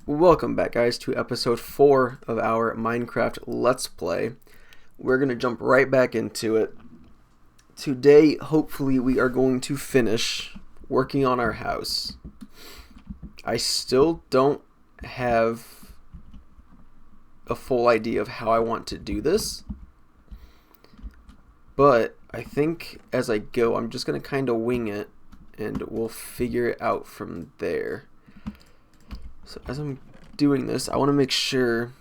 Welcome back, guys, to episode 4 of our Minecraft Let's Play. We're going to jump right back into it. Today, hopefully, we are going to finish working on our house. I still don't have a full idea of how I want to do this, but I think as I go, I'm just going to kind of wing it, and we'll figure it out from there. So as I'm doing this, I want to make sure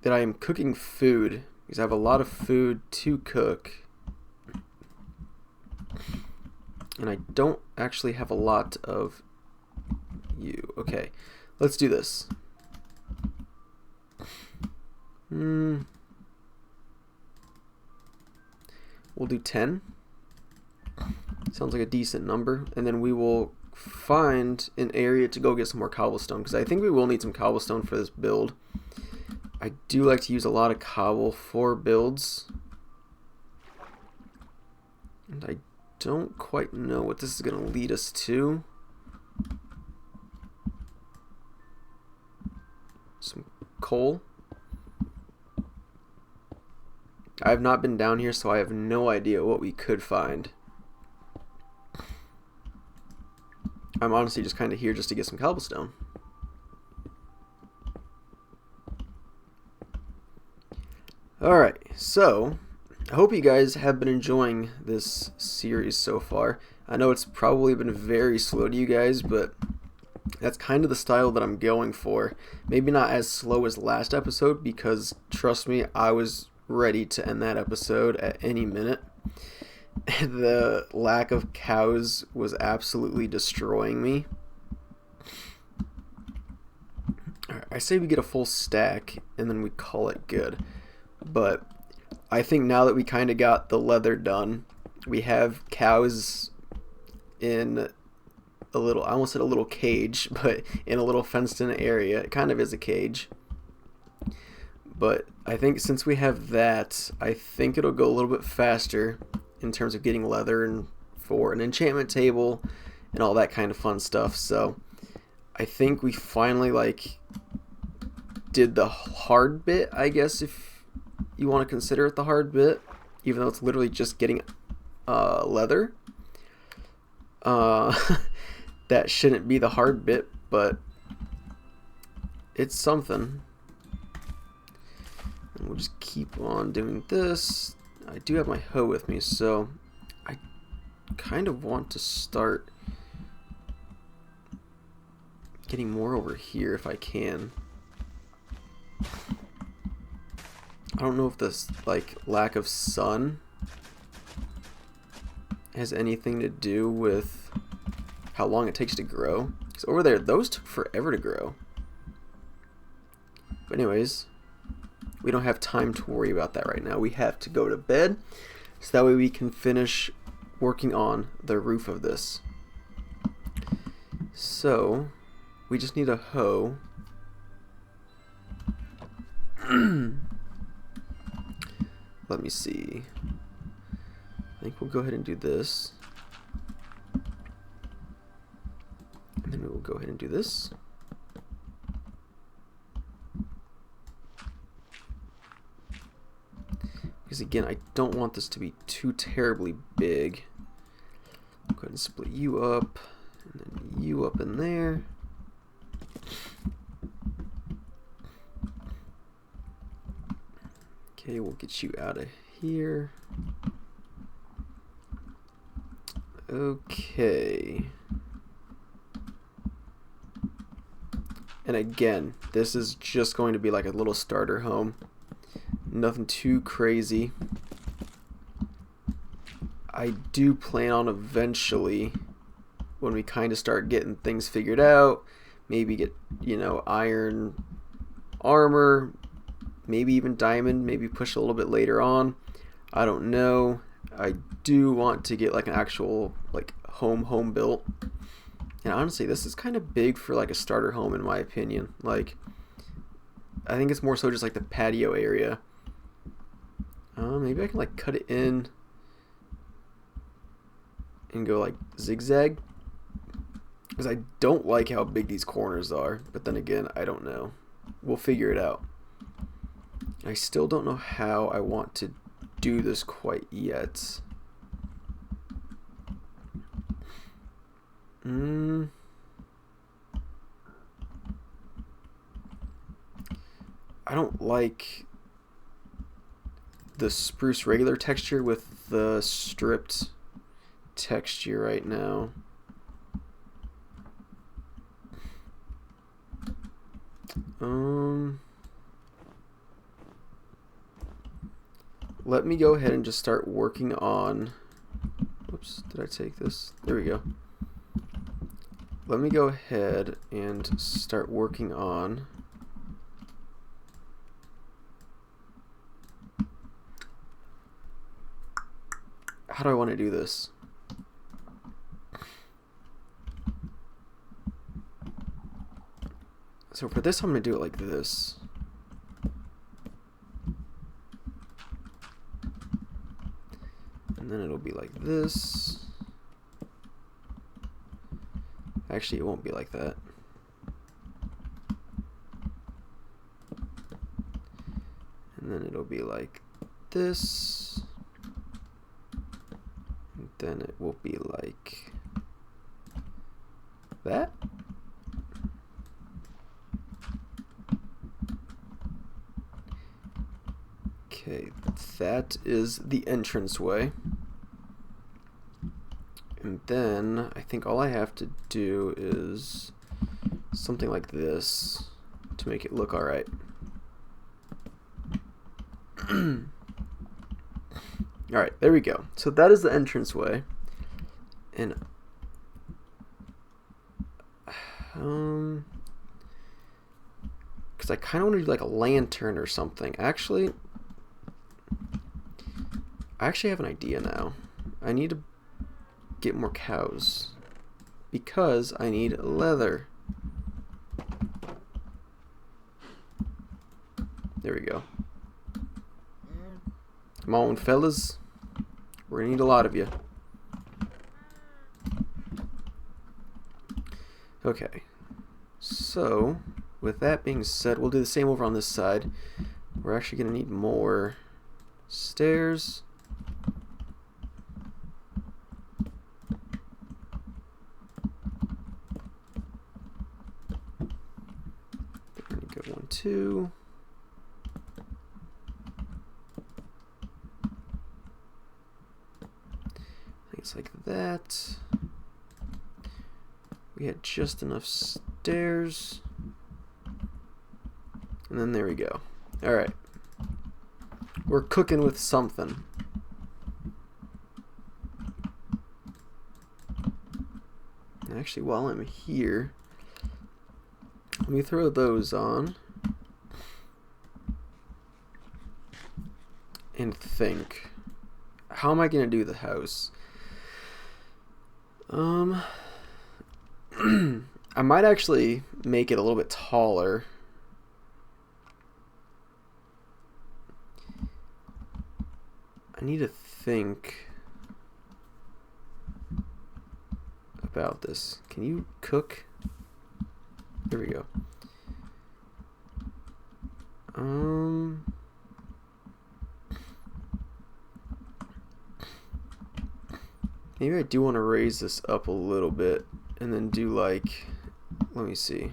that I am cooking food, because I have a lot of food to cook. And I don't actually have a lot of you. Okay, let's do this. We'll do 10. Sounds like a decent number. And then we will find an area to go get some more cobblestone, because I think we will need some cobblestone for this build. I do like to use a lot of cobble for builds, and I don't quite know what this is going to lead us to. Some coal. I have not been down here, so I have no idea what we could find. I'm honestly just kind of here just to get some cobblestone. Alright, so I hope you guys have been enjoying this series so far. I know it's probably been very slow to you guys, but that's kind of the style that I'm going for. Maybe not as slow as last episode, because trust me, I was ready to end that episode at any minute. The lack of cows was absolutely destroying me. I say we get a full stack and then we call it good. But I think now that we kind of got the leather done, we have cows in a little, I almost said a little cage, but in a little fenced in area. It kind of is a cage. But I think since we have that, I think it'll go a little bit faster in terms of getting leather and for an enchantment table and all that kind of fun stuff. So I think we finally did the hard bit, I guess, if you want to consider it the hard bit, even though it's literally just getting leather. That shouldn't be the hard bit, but it's something. And we'll just keep on doing this. I do have my hoe with me, so I kind of want to start getting more over here if I can. I don't know if this lack of sun has anything to do with how long it takes to grow. Because over there, those took forever to grow. But anyways, we don't have time to worry about that right now. We have to go to bed, so that way we can finish working on the roof of this. So we just need a hoe. Let me see. I think we'll go ahead and do this. And then we will go ahead and do this. Because again, I don't want this to be too terribly big. Go ahead and split you up, and then you up in there. Okay, we'll get you out of here. Okay. And again, this is just going to be like a little starter home. Nothing too crazy. I do plan on eventually, when we kind of start getting things figured out, maybe get, iron armor, maybe even diamond, maybe push a little bit later on. I don't know. I do want to get an actual home built. And honestly, this is kind of big for a starter home in my opinion. I think it's more so just the patio area. Maybe I can cut it in and go zigzag. Because I don't like how big these corners are, but then again, I don't know. We'll figure it out. I still don't know how I want to do this quite yet. I don't like the spruce regular texture with the stripped texture right now. Let me go ahead and just start working on, whoops, did I take this? There we go. Let me go ahead and start working on how do I want to do this? So for this, I'm going to do it like this. And then it'll be like this. Actually, it won't be like that. And then it'll be like this. And then it will be like that. Okay, that is the entranceway. And then I think all I have to do is something like this to make it look alright. Alright, there we go. So that is the entranceway. And because I kind of want to do like a lantern or something. Actually, I have an idea now. I need to get more cows because I need leather. There we go. Come on, fellas. We're gonna need a lot of you. Okay. So, with that being said, we'll do the same over on this side. We're actually gonna need more stairs. Good, 1, 2. I think it's like that. We had just enough stairs. And then there we go. Alright. We're cooking with something. Actually, while I'm here, let me throw those on and think. How am I going to do the house? I might actually make it a little bit taller. I need to think about this. Can you cook? There we go. Maybe I do want to raise this up a little bit and then do like, let me see.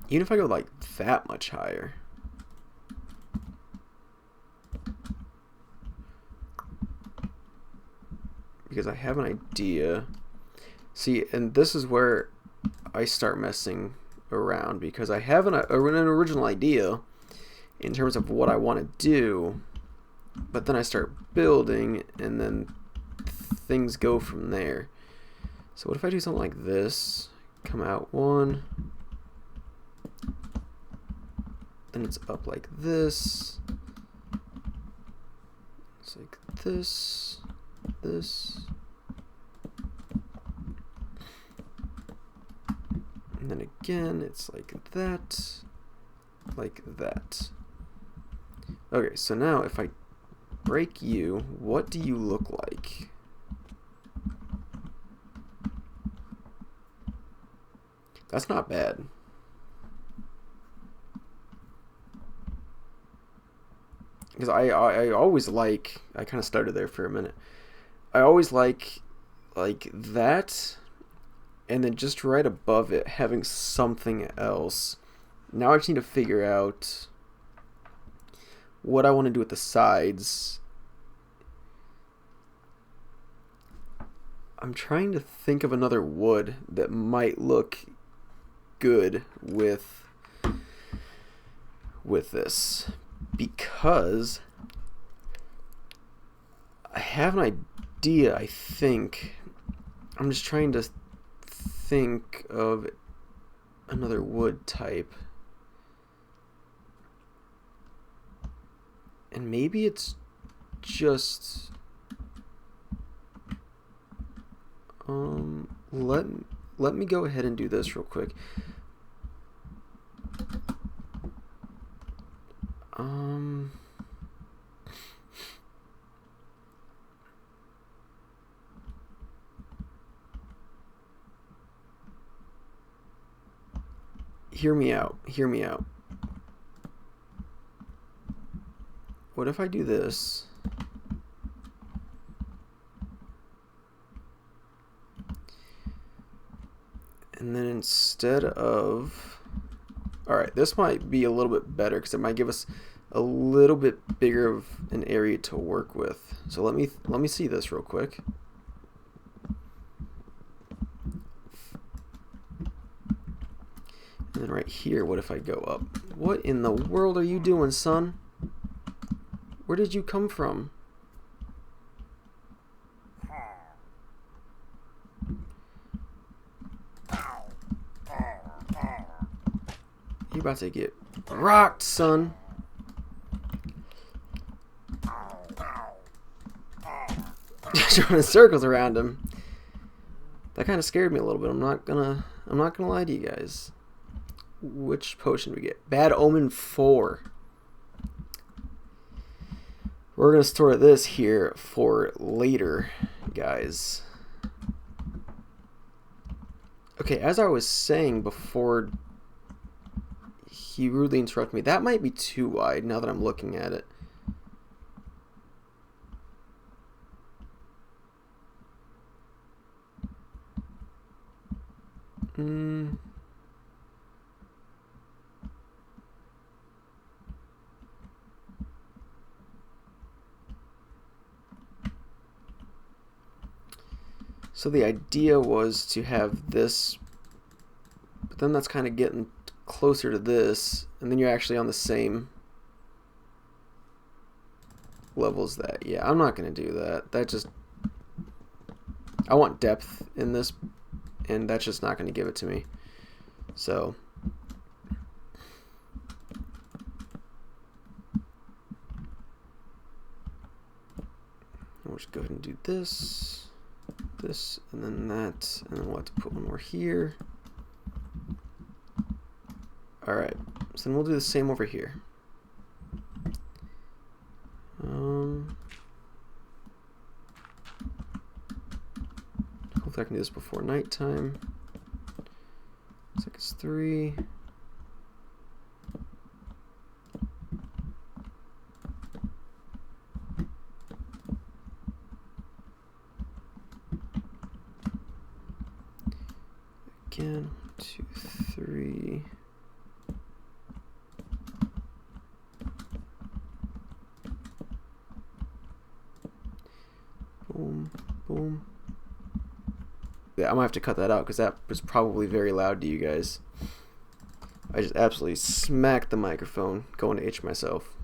Even if I go like that much higher. Because I have an idea. See, and this is where I start messing around because I have an original idea in terms of what I want to do, but then I start building and then things go from there. So what if I do something like this? Come out 1, then it's up like this. It's like this. This, and then again it's like that. Okay, so now if I break you. What do you look like? That's not bad. Because I always like, I kind of started there for a minute. I always like that, and then just right above it having something else. Now I just need to figure out what I want to do with the sides. I'm trying to think of another wood that might look good with this, because I have an idea. I think I'm just trying to think of another wood type, and maybe it's just let me go ahead and do this real quick. Hear me out. Hear me out. What if I do this? And then instead of... Alright, this might be a little bit better because it might give us a little bit bigger of an area to work with. So let me see this real quick. And then right here, what if I go up? What in the world are you doing, son? Where did you come from? You're about to get rocked, son. Just running circles around him. That kind of scared me a little bit. I'm not gonna lie to you guys. Which potion do we get? Bad Omen 4. We're gonna store this here for later, guys. Okay, as I was saying before he rudely interrupted me, that might be too wide now that I'm looking at it. So the idea was to have this, but then that's kind of getting closer to this, and then you're actually on the same level as that. Yeah, I'm not going to do that. That just, I want depth in this, and that's just not going to give it to me. So we'll just go ahead and do this, and then that, and then we'll have to put one more here. Alright, so then we'll do the same over here. Hopefully I can do this before nighttime. Looks like it's 3. Again, 1, 2, 3. Boom, boom. Yeah, I'm gonna have to cut that out because that was probably very loud to you guys. I just absolutely smacked the microphone going to itch myself.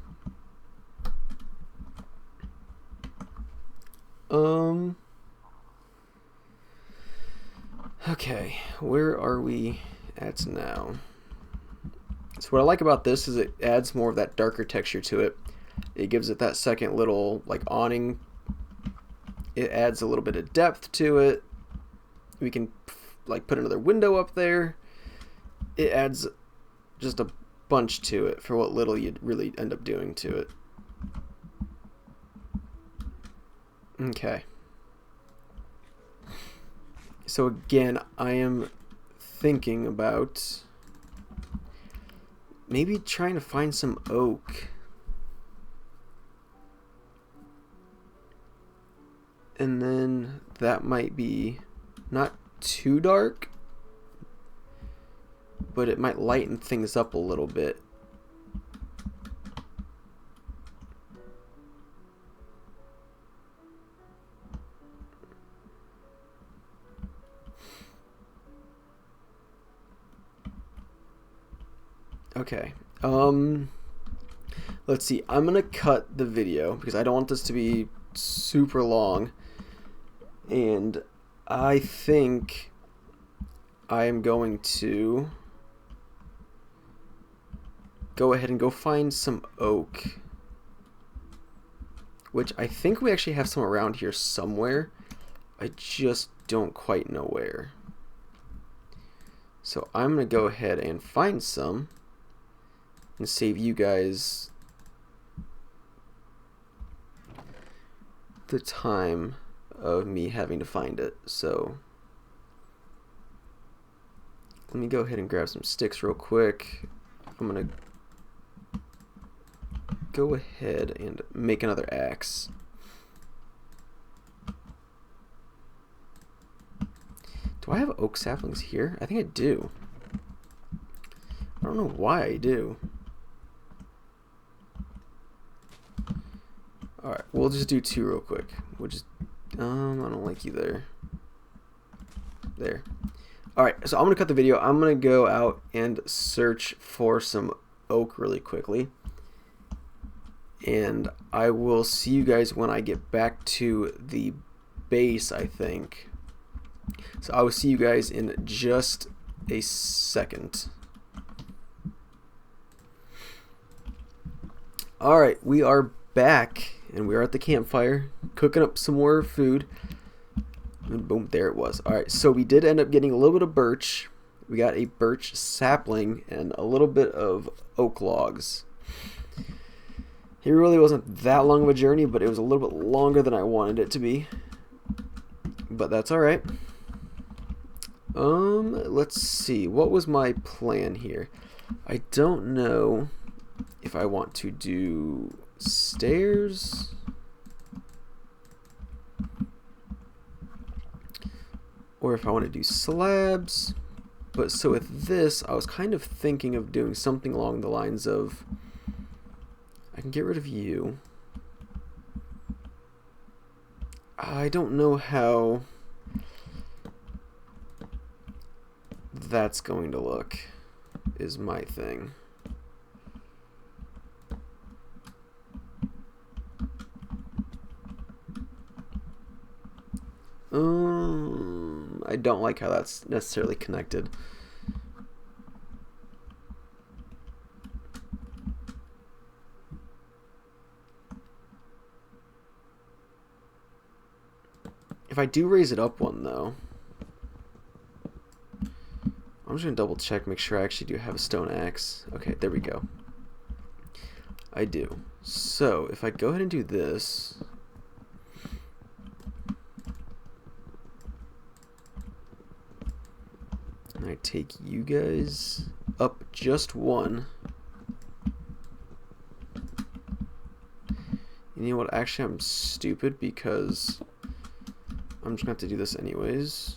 Okay, where are we at now? So what I like about this is it adds more of that darker texture to it. It gives it that second little like awning. It adds a little bit of depth to it. We can like put another window up there. It adds just a bunch to it for what little you'd really end up doing to it. Okay. So again, I am thinking about maybe trying to find some oak. And then that might be not too dark, but it might lighten things up a little bit. Okay. Let's see. I'm gonna cut the video because I don't want this to be super long. And I think I am going to go ahead and go find some oak, which I think we actually have some around here somewhere. I just don't quite know where. So I'm gonna go ahead and find some and save you guys the time of me having to find it. So let me go ahead and grab some sticks real quick. I'm gonna go ahead and make another axe. Do I have oak saplings here? I think I do. I don't know why I do. Alright, we'll just do 2 real quick. We'll just I don't like you there. There. Alright, so I'm gonna cut the video. I'm gonna go out and search for some oak really quickly. And I will see you guys when I get back to the base, I think. So I will see you guys in just a second. Alright, we are back. And we are at the campfire, cooking up some more food. And boom, there it was. Alright, so we did end up getting a little bit of birch. We got a birch sapling and a little bit of oak logs. It really wasn't that long of a journey, but it was a little bit longer than I wanted it to be. But that's alright. Let's see. What was my plan here? I don't know if I want to do stairs or if I want to do slabs. But so with this, I was kind of thinking of doing something along the lines of, I can get rid of you. I don't know how that's going to look, is my thing. I don't like how that's necessarily connected. If I do raise it up one though, I'm just gonna double check, make sure I actually do have a stone axe. Okay, there we go. I do. So if I go ahead and do this, and I take you guys up just one. You know what? Actually, I'm stupid because I'm just gonna have to do this anyways.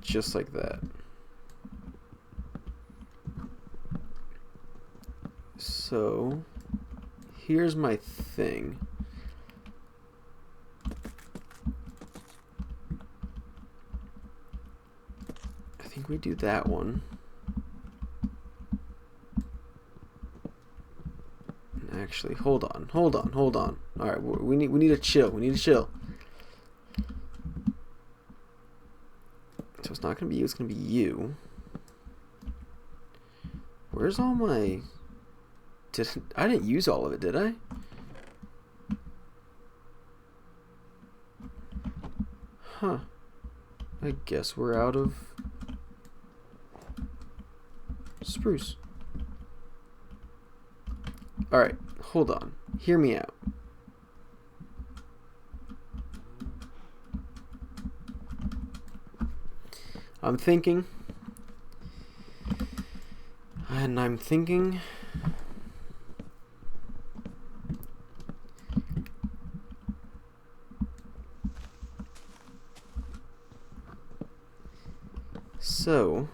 Just like that. So here's my thing. I think we do that one. And actually, hold on. All right, we need to chill. We need to chill. So it's not gonna be you. It's gonna be you. Where's all my? I didn't use all of it, did I? Huh. I guess we're out of spruce. Alright, hold on. Hear me out. I'm thinking, so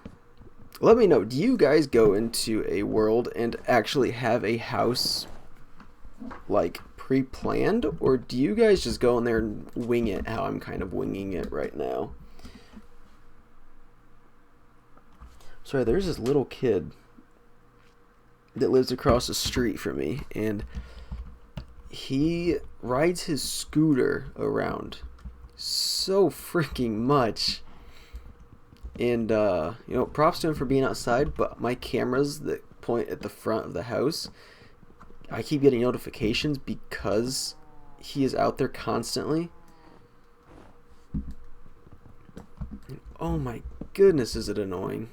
let me know, do you guys go into a world and actually have a house like pre-planned, or do you guys just go in there and wing it how I'm kind of winging it right now? Sorry, there's this little kid that lives across the street from me, and he rides his scooter around so freaking much. And you know, props to him for being outside, but my cameras that point at the front of the house, I keep getting notifications because he is out there constantly. And oh my goodness, is it annoying.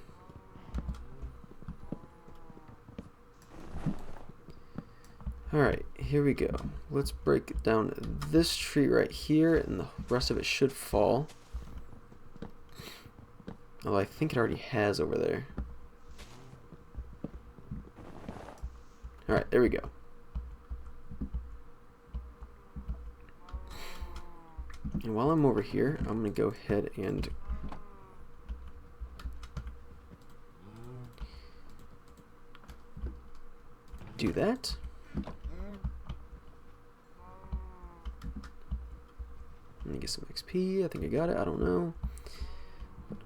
Alright, here we go. Let's break down this tree right here, and the rest of it should fall. Oh, I think it already has over there. Alright, there we go. And while I'm over here, I'm going to go ahead and do that. Let me get some XP. I think I got it. I don't know.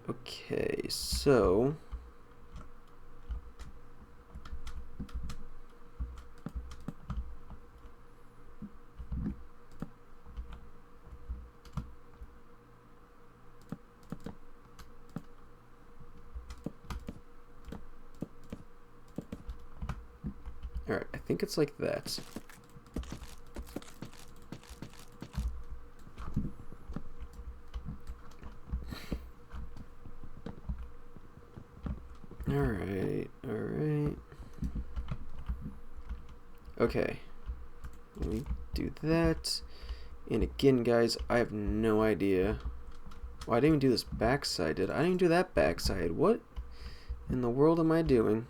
Okay, so alright, I think it's like that. Alright. Okay. Let me do that. And again, guys, I have no idea. Well, I didn't even do this backside, did I? I didn't even do that backside. What in the world am I doing?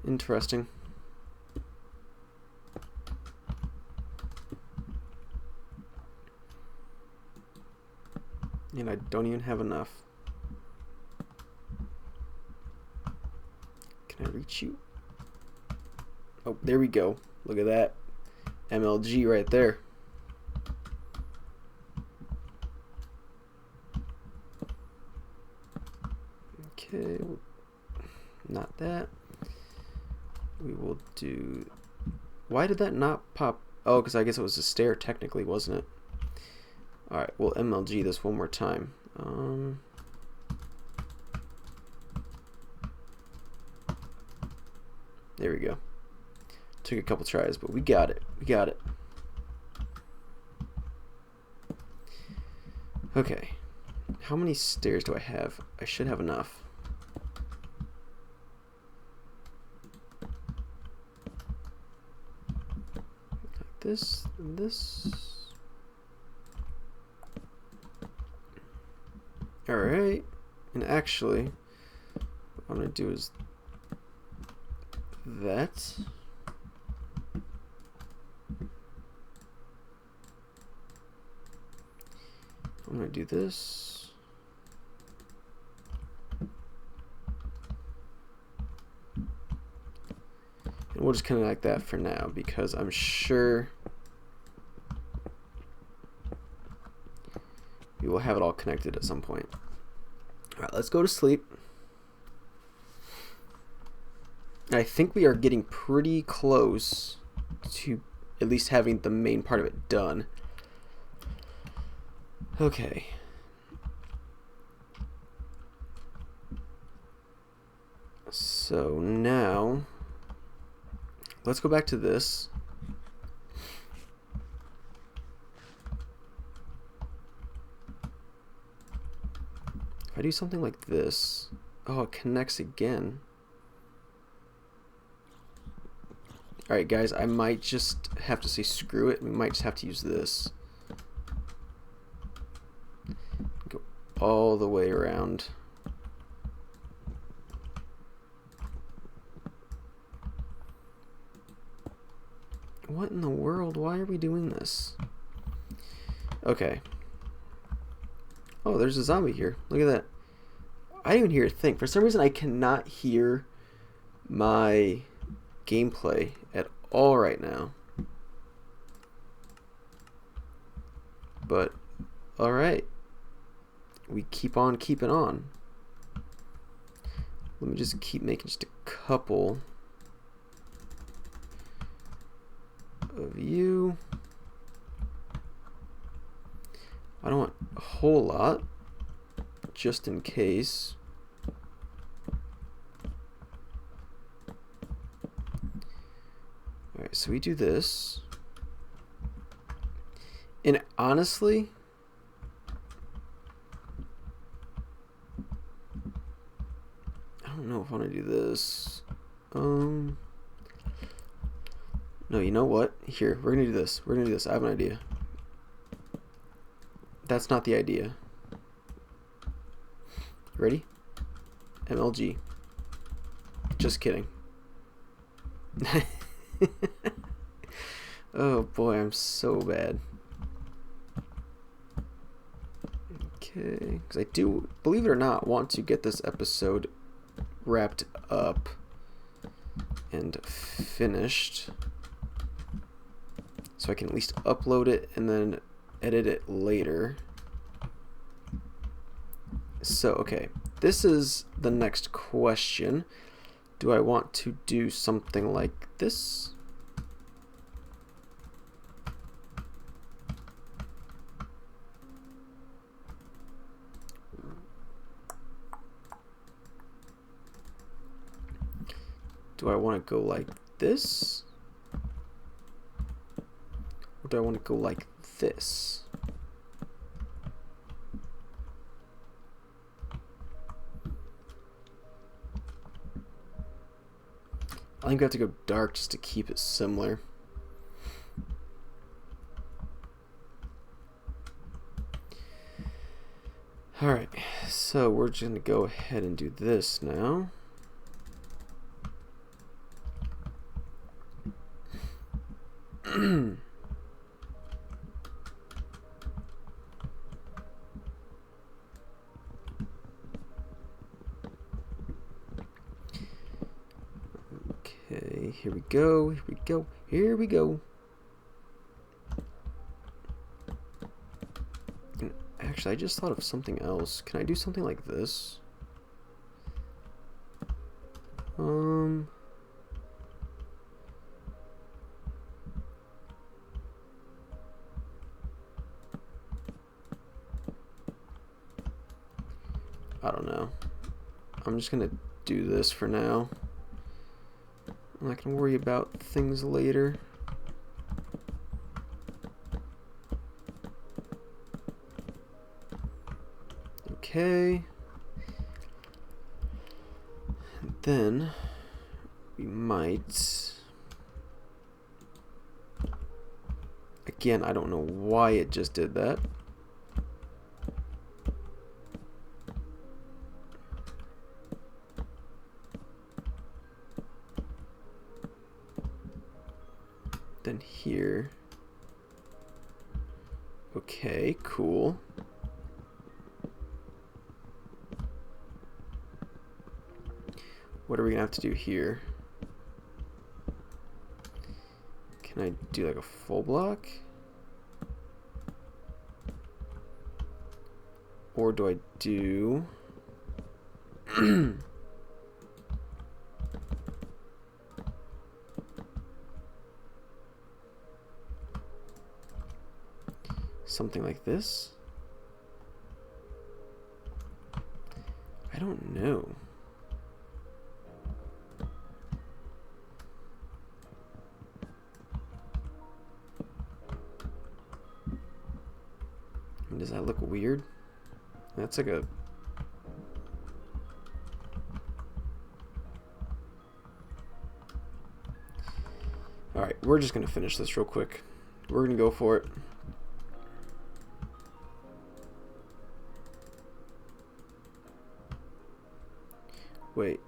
Interesting. And I don't even have enough. Can I reach you? Oh, there we go. Look at that. MLG right there. Okay. Not that. We will do... Why did that not pop? Oh, because I guess it was a stair technically, wasn't it? Alright, we'll MLG this one more time. There we go. Took a couple tries, but we got it. We got it. Okay. How many stairs do I have? I should have enough. Like this, and this. Alright, and actually, what I'm going to do is that. I'm going to do this. And we'll just kind of like that for now, because I'm sure we will have it all connected at some point. Alright, let's go to sleep. I think we are getting pretty close to at least having the main part of it done. Okay. So now, let's go back to this. I do something like this, oh, it connects again. Alright guys, I might just have to say screw it. We might just have to use this. Go all the way around. What in the world? Why are we doing this? Okay. Oh, there's a zombie here. Look at that. I didn't even hear a thing. For some reason, I cannot hear my gameplay at all right now. But, alright. We keep on keeping on. Let me just keep making just a couple of you. I don't want a whole lot, just in case. Alright, so we do this. And honestly, I don't know if I want to do this. No, you know what? Here, we're gonna do this. We're gonna do this. I have an idea. That's not the idea. Ready? MLG. Just kidding. Oh boy, I'm so bad. Okay, because I do, believe it or not, want to get this episode wrapped up and finished, so I can at least upload it and then edit it later. So, okay, this is the next question. Do I want to do something like this? Do I want to go like this? Or do I want to go like this? I think we have to go dark just to keep it similar. Alright, so we're just going to go ahead and do this now. Okay, here we go, here we go, here we go. And actually, I just thought of something else. Can I do something like this? I don't know. I'm just gonna do this for now. I'm not gonna worry about things later. Okay. And then we might. Again, I don't know why it just did that. Then here. Okay, cool. What are we gonna have to do here? Can I do like a full block? Or do I do something like this? I don't know. Does that look weird? That's like a we're just going to finish this real quick. We're going to go for it. Wait.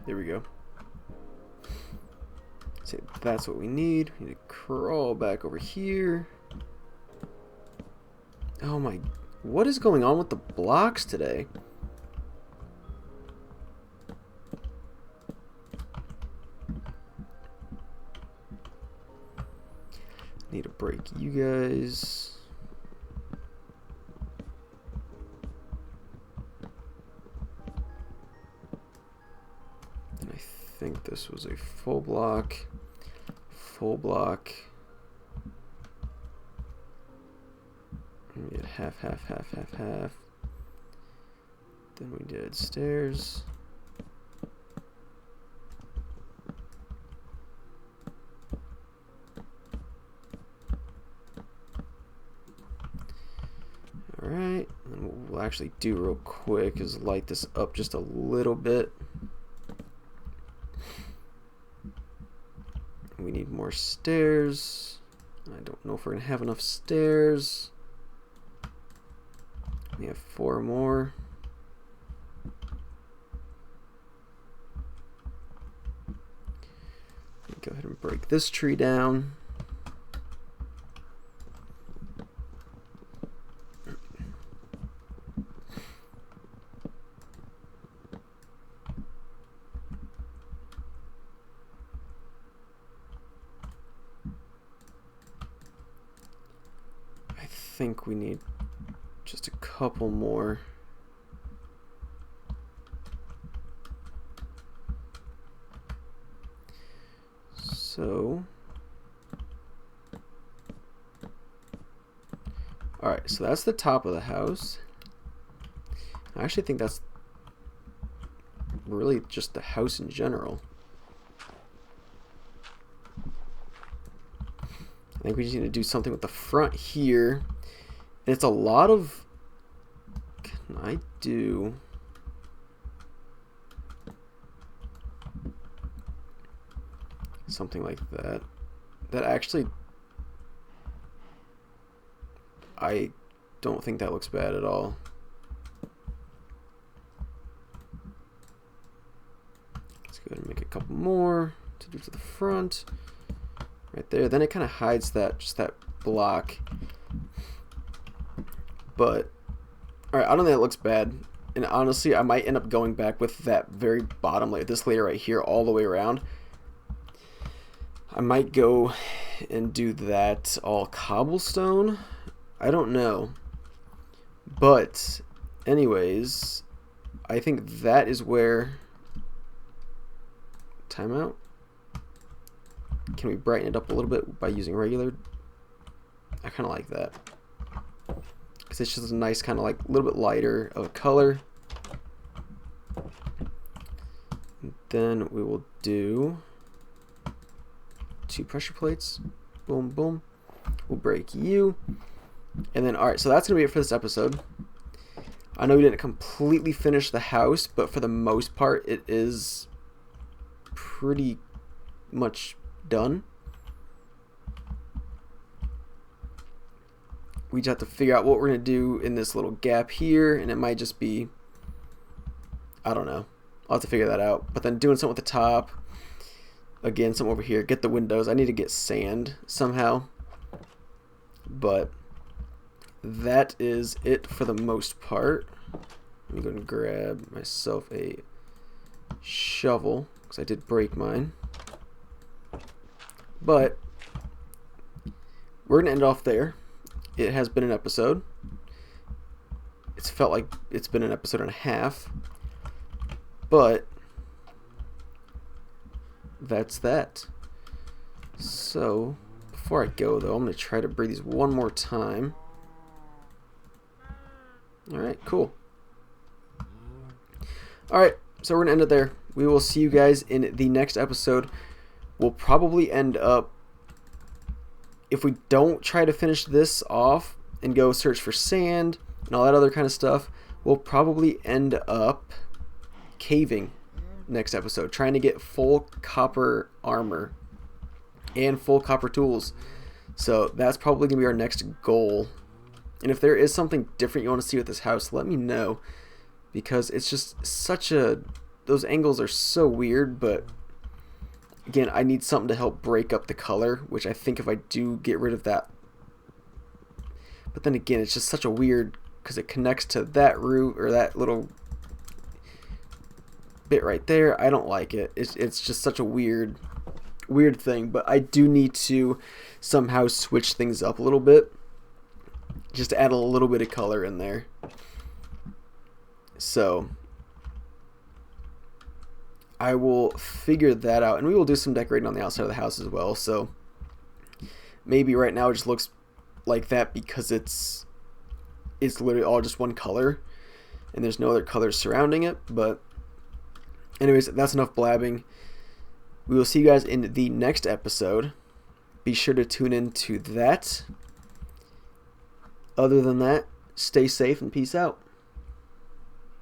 There we go. So that's what we need. We need to crawl back over here. Oh my... What is going on with the blocks today? Need to break you guys. And I think this was a full block. Full block. We did half, half, half, half, half. Then we did stairs. Alright, and what we'll actually do real quick is light this up just a little bit. We need more stairs. I don't know if we're going to have enough stairs. We have 4 more. Go ahead and break this tree down. I think we need just a couple more. So, alright, so that's the top of the house. I actually think that's really just the house in general. I think we just need to do something with the front here. And it's a lot of... Can I do... something like that? That actually... I don't think that looks bad at all. Let's go ahead and make a couple more to do to the front. Right there. Then it kind of hides that, just that block. But, alright, I don't think it looks bad. And honestly, I might end up going back with that very bottom layer, this layer right here, all the way around. I might go and do that all cobblestone. I don't know. But, anyways, I think that is where... Timeout? Can we brighten it up a little bit by using regular? I kind of like that. Because it's just a nice kind of like a little bit lighter of a color. And then we will do 2 pressure plates. Boom, boom. We'll break you. And then, alright, so that's going to be it for this episode. I know we didn't completely finish the house, but for the most part, it is pretty much done. We just have to figure out what we're going to do in this little gap here, and it might just be, I don't know. I'll have to figure that out. But then doing something with the top, again, something over here, get the windows. I need to get sand somehow. But that is it for the most part. Let me go and grab myself a shovel, because I did break mine. But we're going to end off there. It has been an episode. It's felt like it's been an episode and a half. But that's that. So, before I go though, I'm going to try to breathe these one more time. Alright, cool. Alright, so we're going to end it there. We will see you guys in the next episode. We'll probably end up, if we don't try to finish this off and go search for sand and all that other kind of stuff, we'll probably end up caving next episode, trying to get full copper armor and full copper tools. So that's probably going to be our next goal. And if there is something different you want to see with this house, let me know, because it's just such a, those angles are so weird. But again, I need something to help break up the color, which I think if I do get rid of that, but then again, it's just such a weird, because it connects to that root, or that little bit right there. I don't like it. It's just such a weird thing. But I do need to somehow switch things up a little bit, just to add a little bit of color in there. So I will figure that out, and we will do some decorating on the outside of the house as well. So maybe right now it just looks like that because it's literally all just one color and there's no other colors surrounding it. But anyways, that's enough blabbing. We will see you guys in the next episode. Be sure to tune in to that. Other than that, stay safe and peace out.